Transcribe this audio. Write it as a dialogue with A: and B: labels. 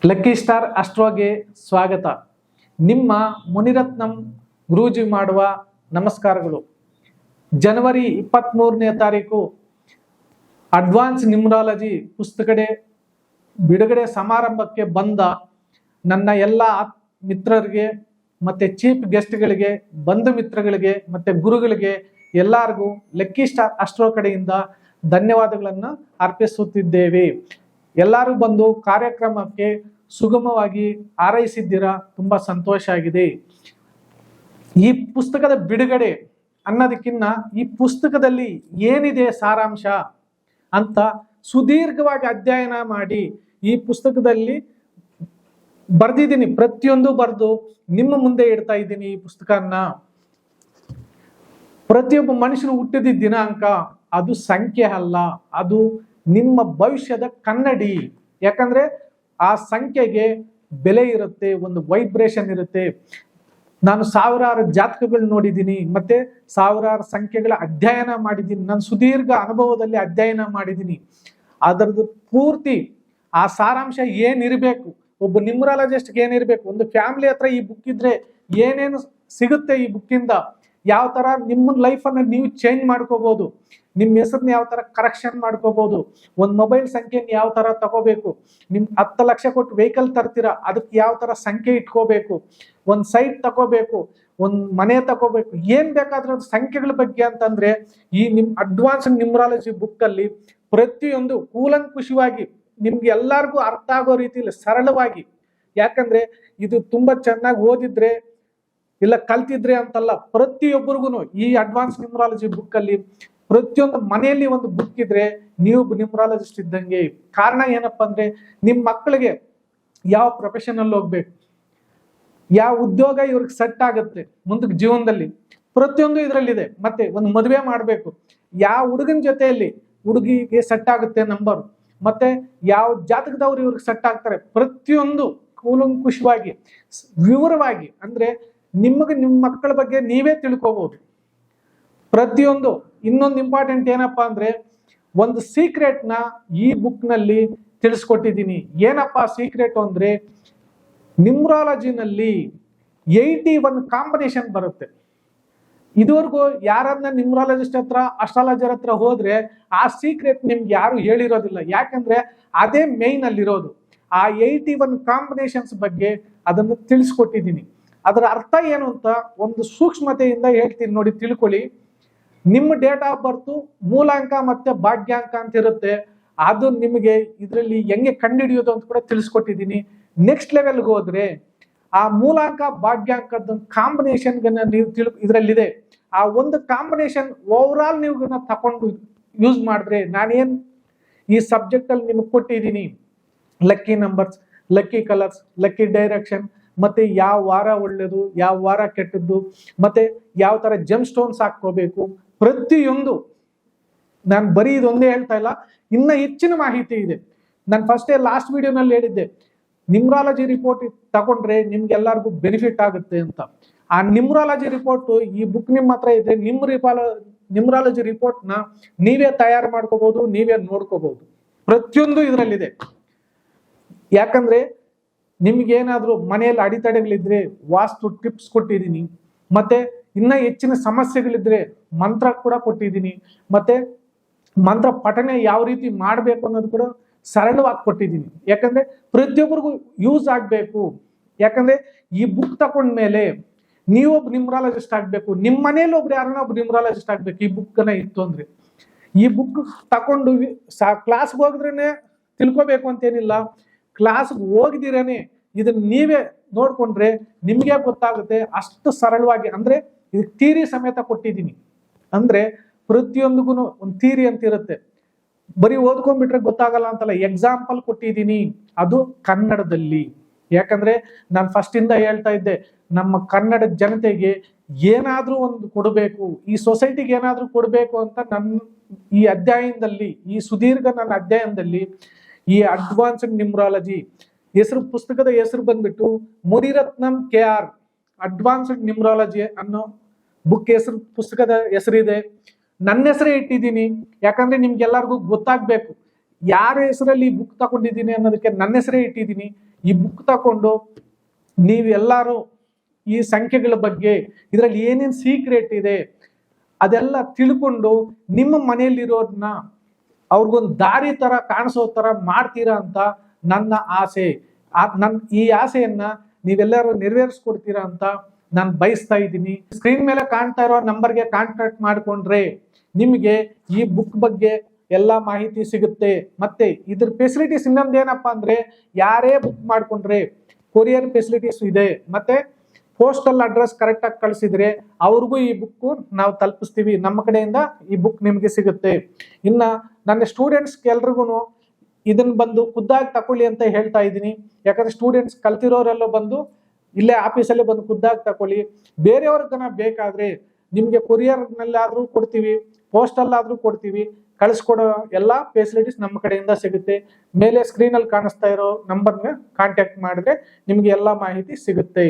A: Lucky star ಅಸ್ಟ್ರೋಗೆ ಸ್ವಾಗತ. ನಿಮ್ಮ ಮುನಿರತ್ನಂ ಗುರೂಜಿ ಮಾಡುವ ನಮಸ್ಕಾರಗಳು. ಜನವರಿ 23ನೇ ತಾರೀಕು ಅಡ್ವಾನ್ಸ್ ನ್ಯೂಮರಾಲಜಿ ಪುಸ್ತಕ ಬಿಡುಗಡೆ ಸಮಾರಂಭಕ್ಕೆ ಬಂದ ನನ್ನ ಎಲ್ಲ ಮಿತ್ರರಿಗೆ ಮತ್ತೆ ಚೀಫ್ ಗೆಸ್ಟ್ಗಳಿಗೆ, ಬಂಧು ಮಿತ್ರಗಳಿಗೆ ಮತ್ತೆ ಗುರುಗಳಿಗೆ ಎಲ್ಲರಿಗೂ ಲಕ್ಕಿ ಸ್ಟಾರ್ ಅಸ್ಟ್ರೋ ಕಡೆಯಿಂದ ಧನ್ಯವಾದಗಳನ್ನು ಅರ್ಪಿಸುತ್ತಿದ್ದೇವೆ. ಎಲ್ಲರೂ ಬಂದು ಕಾರ್ಯಕ್ರಮಕ್ಕೆ ಸುಗಮವಾಗಿ ಹಾರೈಸಿದ್ದೀರಾ, ತುಂಬಾ ಸಂತೋಷ ಆಗಿದೆ. ಈ ಪುಸ್ತಕದ ಬಿಡುಗಡೆ ಅನ್ನೋದಕ್ಕಿಂತ ಈ ಪುಸ್ತಕದಲ್ಲಿ ಏನಿದೆ ಸಾರಾಂಶ ಅಂತ ಸುದೀರ್ಘವಾಗಿ ಅಧ್ಯಯನ ಮಾಡಿ ಈ ಪುಸ್ತಕದಲ್ಲಿ ಬರ್ದಿದ್ದೀನಿ. ಪ್ರತಿಯೊಂದು ಬರೆದು ನಿಮ್ಮ ಮುಂದೆ ಇಡ್ತಾ ಇದ್ದೀನಿ. ಈ ಪುಸ್ತಕನ ಪ್ರತಿಯೊಬ್ಬ ಮನುಷ್ಯನು ಹುಟ್ಟಿದ ದಿನಾಂಕ ಅದು ಸಂಖ್ಯೆ ಅಲ್ಲ, ಅದು ನಿಮ್ಮ ಭವಿಷ್ಯದ ಕನ್ನಡಿ. ಯಾಕಂದ್ರೆ ಆ ಸಂಖ್ಯೆಗೆ ಬೆಲೆ ಇರುತ್ತೆ, ಒಂದು ವೈಬ್ರೇಷನ್ ಇರುತ್ತೆ. ನಾನು ಸಾವಿರಾರು ಜಾತಕಗಳು ನೋಡಿದ್ದೀನಿ, ಮತ್ತೆ ಸಾವಿರಾರು ಸಂಖ್ಯೆಗಳ ಅಧ್ಯಯನ ಮಾಡಿದ್ದೀನಿ. ನಾನು ಸುದೀರ್ಘ ಅನುಭವದಲ್ಲಿ ಅಧ್ಯಯನ ಮಾಡಿದ್ದೀನಿ. ಅದರದ್ದು ಪೂರ್ತಿ ಆ ಸಾರಾಂಶ ಏನಿರಬೇಕು, ಒಬ್ಬ ನ್ಯೂಮರಾಲಜಿಸ್ಟ್ಗೆ ಏನಿರಬೇಕು, ಒಂದು ಫ್ಯಾಮಿಲಿ ಹತ್ರ ಈ ಬುಕ್ ಇದ್ರೆ ಏನೇನು ಸಿಗುತ್ತೆ ಈ ಬುಕ್ಕಿಂದ, ಯಾವ ತರ ನಿಮ್ಮ ಲೈಫನ್ನು ನೀವು ಚೇಂಜ್ ಮಾಡ್ಕೋಬಹುದು, ನಿಮ್ಮ ಹೆಸರನ್ನ ಯಾವ ತರ ಕರೆಕ್ಷನ್ ಮಾಡ್ಕೋಬಹುದು, ಒಂದು ಮೊಬೈಲ್ ಸಂಖ್ಯೆನ ಯಾವ ತರ ತಗೋಬೇಕು, ನಿಮ್ 10 ಲಕ್ಷ ಕೊಟ್ಟು ವೆಹಿಕಲ್ ತರ್ತೀರಾ ಅದಕ್ಕೆ ಯಾವ ತರ ಸಂಖ್ಯೆ ಇಟ್ಕೋಬೇಕು, ಒಂದು ಸೈಟ್ ತಗೋಬೇಕು, ಒಂದು ಮನೆ ತಗೋಬೇಕು, ಏನ್ ಬೇಕಾದ್ರೂ ಸಂಖ್ಯೆಗಳ ಬಗ್ಗೆ ಅಂತಂದ್ರೆ ಈ ನಿಮ್ ಅಡ್ವಾನ್ಸ್ ನ್ಯೂಮರಾಲಜಿ ಬುಕ್ ಅಲ್ಲಿ ಪ್ರತಿಯೊಂದು ಕೂಲಂಕುಷವಾಗಿ ನಿಮ್ಗೆ ಎಲ್ಲರಿಗೂ ಅರ್ಥ ಆಗೋ ರೀತಿಯಲ್ಲಿ ಸರಳವಾಗಿ, ಯಾಕಂದ್ರೆ ಇದು ತುಂಬಾ ಚೆನ್ನಾಗಿ ಓದಿದ್ರೆ ಇಲ್ಲ ಕಲ್ತಿದ್ರೆ ಅಂತಲ್ಲ, ಪ್ರತಿಯೊಬ್ಬರಿಗೂ ಈ ಅಡ್ವಾನ್ಸ್ ನ್ಯೂಮರಾಲಜಿ ಬುಕ್ ಅಲ್ಲಿ ಪ್ರತಿಯೊಂದು ಮನೆಯಲ್ಲಿ ಒಂದು ಬುಕ್ ಇದ್ರೆ ನೀವು ನ್ಯೂಮರಾಲಜಿಸ್ಟ್ ಇದ್ದಂಗೆ. ಕಾರಣ ಏನಪ್ಪಾ ಅಂದ್ರೆ ನಿಮ್ ಮಕ್ಕಳಿಗೆ ಯಾವ ಪ್ರೊಫೆಷನ್ ಅಲ್ಲಿ ಹೋಗ್ಬೇಕು, ಯಾವ ಉದ್ಯೋಗ ಇವ್ರಿಗೆ ಸೆಟ್ ಆಗುತ್ತೆ ಮುಂದಕ್ಕೆ ಜೀವನದಲ್ಲಿ, ಪ್ರತಿಯೊಂದು ಇದರಲ್ಲಿದೆ. ಮತ್ತೆ ಒಂದು ಮದುವೆ ಮಾಡ್ಬೇಕು, ಯಾವ ಹುಡುಗನ ಜೊತೆಯಲ್ಲಿ ಹುಡುಗಿಗೆ ಸೆಟ್ ಆಗುತ್ತೆ ನಂಬರ್, ಮತ್ತೆ ಯಾವ ಜಾತಕದವ್ರು ಇವ್ರಿಗೆ ಸೆಟ್ ಆಗ್ತಾರೆ, ಪ್ರತಿಯೊಂದು ಕೂಲಂಕುಷವಾಗಿ ವಿವರವಾಗಿ ಅಂದ್ರೆ ನಿಮಗೆ ನಿಮ್ಮ ಮಕ್ಕಳ ಬಗ್ಗೆ ನೀವೇ ತಿಳ್ಕೋಬಹುದು ಪ್ರತಿಯೊಂದು. ಇನ್ನೊಂದು ಇಂಪಾರ್ಟೆಂಟ್ ಏನಪ್ಪಾ ಅಂದ್ರೆ ಒಂದು ಸೀಕ್ರೆಟ್ ನ ಈ ಬುಕ್ ನಲ್ಲಿ ತಿಳಿಸ್ಕೊಟ್ಟಿದ್ದೀನಿ. ಏನಪ್ಪಾ ಸೀಕ್ರೆಟ್ ಅಂದ್ರೆ ನ್ಯೂಮರಾಲಜಿನಲ್ಲಿ 81 ಕಾಂಬಿನೇಷನ್ ಬರುತ್ತೆ. ಇದುವರೆಗೂ ಯಾರನ್ನ ನ್ಯೂಮರಾಲಜಿಸ್ಟ್ ಹತ್ರ ಅಸ್ಟ್ರಾಲಜರ್ ಹತ್ರ ಹೋದ್ರೆ ಆ ಸೀಕ್ರೆಟ್ ನಿಮ್ಗೆ ಯಾರು ಹೇಳಿರೋದಿಲ್ಲ. ಯಾಕಂದ್ರೆ ಅದೇ ಮೇನ್ ಅಲ್ಲಿರೋದು. ಆ 81 ಕಾಂಬಿನೇಷನ್ಸ್ ಬಗ್ಗೆ ಅದನ್ನು ತಿಳಿಸ್ಕೊಟ್ಟಿದ್ದೀನಿ. ಅದರ ಅರ್ಥ ಏನು ಅಂತ ಒಂದು ಸೂಕ್ಷ್ಮತೆಯಿಂದ ಹೇಳ್ತೀನಿ ನೋಡಿ, ತಿಳ್ಕೊಳ್ಳಿ. ನಿಮ್ಮ ಡೇಟ್ ಆಫ್ ಬರ್ತ್ ಮೂಲಾಂಕ ಮತ್ತೆ ಭಾಗ್ಯಾಂಕ ಅಂತ ಇರುತ್ತೆ. ಅದು ನಿಮಗೆ ಇದರಲ್ಲಿ ಹೆಂಗೆ ಕಂಡುಹಿಡಿಯೋದು ಅಂತ ಕೂಡ ತಿಳಿಸ್ಕೊಟ್ಟಿದ್ದೀನಿ. ನೆಕ್ಸ್ಟ್ ಲೆವೆಲ್ಗೆ ಹೋದ್ರೆ ಆ ಮೂಲಾಂಕ ಭಾಗ್ಯಾಂಕದ ಕಾಂಬಿನೇಷನ್ ನೀವು ಇದರಲ್ಲಿದೆ. ಆ ಒಂದು ಕಾಂಬಿನೇಷನ್ ಓವರ್ ಆಲ್ ನೀವು ತಕೊಂಡು ಯೂಸ್ ಮಾಡಿದ್ರೆ, ನಾನೇನ್ ಈ ಸಬ್ಜೆಕ್ಟ್ ಅಲ್ಲಿ ನಿಮಗೆ ಕೊಟ್ಟಿದ್ದೀನಿ, lucky numbers, lucky colours, lucky direction, ಮತ್ತೆ ಯಾವ ವಾರ ಒಳ್ಳೇದು, ಯಾವ ವಾರ ಕೆಟ್ಟದ್ದು, ಮತ್ತೆ ಯಾವ ತರ ಜೆಮ್ ಸ್ಟೋನ್ಸ್ ಹಾಕೋಬೇಕು, ಪ್ರತಿಯೊಂದು ನಾನು ಬರೀ ಇದೊಂದೇ ಹೇಳ್ತಾ ಇಲ್ಲ, ಇನ್ನ ಹೆಚ್ಚಿನ ಮಾಹಿತಿ ಇದೆ. ನಾನು ಫಸ್ಟೇ ಲಾಸ್ಟ್ ವಿಡಿಯೋನಲ್ಲಿ ಹೇಳಿದ್ದೆ, ನ್ಯೂಮರಾಲಜಿ ರಿಪೋರ್ಟ್ ತಗೊಂಡ್ರೆ ನಿಮ್ಗೆಲ್ಲರಿಗೂ ಬೆನಿಫಿಟ್ ಆಗುತ್ತೆ ಅಂತ. ಆ ನ್ಯೂಮರಾಲಜಿ ರಿಪೋರ್ಟ್ ಈ ಬುಕ್ ನಿಮ್ಮ ಹತ್ರ ಇದೆ. ನ್ಯೂಮರಾಲಜಿ ರಿಪೋರ್ಟ್ ನ ನೀವೇ ತಯಾರು ಮಾಡ್ಕೋಬಹುದು, ನೀವೇ ನೋಡ್ಕೋಬಹುದು. ಪ್ರತಿಯೊಂದು ಇದರಲ್ಲಿದೆ. ಯಾಕಂದ್ರೆ ನಿಮ್ಗೇನಾದ್ರೂ ಮನೆಯಲ್ಲಿ ಅಡೆತಡೆಗಳಿದ್ರೆ ವಾಸ್ತು ಟಿಪ್ಸ್ ಕೊಟ್ಟಿದ್ದೀನಿ, ಮತ್ತೆ ಇನ್ನ ಹೆಚ್ಚಿನ ಸಮಸ್ಯೆಗಳಿದ್ರೆ ಮಂತ್ರ ಕೂಡ ಕೊಟ್ಟಿದ್ದೀನಿ, ಮತ್ತೆ ಮಂತ್ರ ಪಠನೆ ಯಾವ ರೀತಿ ಮಾಡಬೇಕು ಅನ್ನೋದು ಕೂಡ ಸರಳವಾಗಿ ಕೊಟ್ಟಿದ್ದೀನಿ. ಯಾಕಂದ್ರೆ ಪ್ರತಿಯೊಬ್ಬರಿಗೂ ಯೂಸ್ ಆಗ್ಬೇಕು. ಯಾಕಂದ್ರೆ ಈ ಬುಕ್ ತಕೊಂಡ್ಮೇಲೆ ನೀವೊಬ್ಬ ನ್ಯೂಮರಾಲಜಿಸ್ಟ್ ಆಗ್ಬೇಕು, ನಿಮ್ಮ ಮನೇಲಿ ಒಬ್ರು ಯಾರನ್ನ ಒಬ್ರು ನ್ಯೂಮರಾಲಜಿಸ್ಟ್ ಆಗ್ಬೇಕು. ಈ ಬುಕ್ ಇತ್ತು ಅಂದ್ರೆ ಈ ಬುಕ್ ತಕೊಂಡು ಕ್ಲಾಸ್ಗೆ ಹೋಗಿದ್ರೇನೆ ತಿಳ್ಕೊಬೇಕು ಅಂತೇನಿಲ್ಲ, ಕ್ಲಾಸ್ಗೆ ಹೋಗಿದ್ದೀರೇನೆ ಇದನ್ನ ನೀವೇ ನೋಡ್ಕೊಂಡ್ರೆ ನಿಮ್ಗೆ ಗೊತ್ತಾಗುತ್ತೆ. ಅಷ್ಟು ಸರಳವಾಗಿ ಅಂದ್ರೆ ಇದು ಥಿಯರಿ ಸಮೇತ ಕೊಟ್ಟಿದ್ದೀನಿ. ಅಂದ್ರೆ ಪ್ರತಿಯೊಂದಿಗೂ ಒಂದು ಥಿಯರಿ ಅಂತ ಇರುತ್ತೆ, ಬರೀ ಓದ್ಕೊಂಡ್ಬಿಟ್ರೆ ಗೊತ್ತಾಗಲ್ಲ ಅಂತಲ್ಲ, ಎಕ್ಸಾಂಪಲ್ ಕೊಟ್ಟಿದ್ದೀನಿ, ಅದು ಕನ್ನಡದಲ್ಲಿ. ಯಾಕಂದ್ರೆ ನಾನು ಫಸ್ಟ್ ಇಂದ ಹೇಳ್ತಾ ಇದ್ದೆ, ನಮ್ಮ ಕನ್ನಡ ಜನತೆಗೆ ಏನಾದ್ರೂ ಒಂದು ಕೊಡಬೇಕು, ಈ ಸೊಸೈಟಿಗೆ ಏನಾದ್ರೂ ಕೊಡಬೇಕು ಅಂತ ನನ್ನ ಈ ಅಧ್ಯಯನದಲ್ಲಿ, ಈ ಸುದೀರ್ಘ ನನ್ನ ಅಧ್ಯಯನದಲ್ಲಿ ಈ ಅಡ್ವಾನ್ಸ್ಡ್ ನ್ಯೂಮರಾಲಜಿ ಹೆಸರು, ಪುಸ್ತಕದ ಹೆಸರು ಬಂದ್ಬಿಟ್ಟು ಮುನಿರತ್ನಂ KR ಅಡ್ವಾನ್ಸ್ಡ್ ನ್ಯೂಮರಾಲಜಿ ಅನ್ನೋ ಬುಕ್ ಹೆಸರು, ಪುಸ್ತಕದ ಹೆಸರಿದೆ. ನನ್ನ ಹೆಸರೇ ಇಟ್ಟಿದ್ದೀನಿ. ಯಾಕಂದ್ರೆ ನಿಮ್ಗೆಲ್ಲರಿಗೂ ಗೊತ್ತಾಗ್ಬೇಕು ಯಾರ ಹೆಸರಲ್ಲಿ ಈ ಬುಕ್ ತಗೊಂಡಿದ್ದೀನಿ ಅನ್ನೋದಕ್ಕೆ ನನ್ನ ಹೆಸರೇ ಇಟ್ಟಿದ್ದೀನಿ. ಈ ಬುಕ್ ತಕೊಂಡು ನೀವೆಲ್ಲರೂ ಈ ಸಂಖ್ಯೆಗಳ ಬಗ್ಗೆ, ಇದರಲ್ಲಿ ಏನೇನು ಸೀಕ್ರೆಟ್ ಇದೆ ಅದೆಲ್ಲ ತಿಳ್ಕೊಂಡು ನಿಮ್ಮ ಮನೆಯಲ್ಲಿರೋದನ್ನ ಅವ್ರಿಗೊಂದು ದಾರಿ ತರ ಕಾಣಿಸೋ ತರ ಮಾಡ್ತೀರಾ ಅಂತ ನನ್ನ ಆಸೆ. ಈ ಆಸೆಯನ್ನ ನೀವೆಲ್ಲರೂ ನೆರವೇರಿಸ್ಕೊಡ್ತೀರಾ ಅಂತ ನಾನು ಬಯಸ್ತಾ ಇದ್ದೀನಿ. ಸ್ಕ್ರೀನ್ ಮೇಲೆ ಕಾಣ್ತಾ ಇರೋ ನಂಬರ್ಗೆ ಕಾಂಟ್ಯಾಕ್ಟ್ ಮಾಡಿಕೊಂಡ್ರೆ ನಿಮಗೆ ಈ ಬುಕ್ ಬಗ್ಗೆ ಎಲ್ಲ ಮಾಹಿತಿ ಸಿಗುತ್ತೆ. ಮತ್ತೆ ಇದ್ರ ಫೆಸಿಲಿಟೀಸ್ ಇನ್ನೊಂದೇನಪ್ಪ ಅಂದ್ರೆ, ಯಾರೇ ಬುಕ್ ಮಾಡ್ಕೊಂಡ್ರೆ ಕೊರಿಯರ್ ಫೆಸಿಲಿಟೀಸ್ ಇದೆ. ಮತ್ತೆ ಪೋಸ್ಟಲ್ ಅಡ್ರೆಸ್ ಕರೆಕ್ಟ್ ಆಗಿ ಕಳಿಸಿದ್ರೆ ಅವ್ರಿಗೂ ಈ ಬುಕ್ ನಾವು ತಲುಪಿಸ್ತೀವಿ. ನಮ್ಮ ಕಡೆಯಿಂದ ಈ ಬುಕ್ ನಿಮ್ಗೆ ಸಿಗುತ್ತೆ. ಇನ್ನ ನನ್ನ ಸ್ಟೂಡೆಂಟ್ಸ್ ಎಲ್ರಿಗೂ ಇದನ್ನ ಬಂದು ಖುದ್ದಾಗಿ ತಕೊಳ್ಳಿ ಅಂತ ಹೇಳ್ತಾ ಇದ್ದೀನಿ. ಯಾಕಂದ್ರೆ ಸ್ಟೂಡೆಂಟ್ಸ್ ಕಲ್ತಿರೋರೆಲ್ಲ ಬಂದು ಇಲ್ಲೇ ಆಫೀಸಲ್ಲೇ ಬಂದು ಖುದ್ದಾಗಿ ತಕೊಳ್ಳಿ. ಬೇರೆಯವ್ರಿಗನ ಬೇಕಾದ್ರೆ ನಿಮ್ಗೆ ಕೊರಿಯರ್ನಲ್ಲಾದ್ರೂ ಕೊಡ್ತೀವಿ, ಪೋಸ್ಟಲ್ ಆದ್ರೂ ಕೊಡ್ತೀವಿ. ಕಳಿಸ್ಕೊಡೋ ಎಲ್ಲಾ ಫೆಸಿಲಿಟೀಸ್ ನಮ್ಮ ಕಡೆಯಿಂದ ಸಿಗುತ್ತೆ. ಮೇಲೆ ಸ್ಕ್ರೀನ್ ಅಲ್ಲಿ ಕಾಣಿಸ್ತಾ ಇರೋ ನಂಬರ್ನ ಕಾಂಟ್ಯಾಕ್ಟ್ ಮಾಡಿದ್ರೆ ನಿಮ್ಗೆ ಎಲ್ಲಾ ಮಾಹಿತಿ ಸಿಗುತ್ತೆ.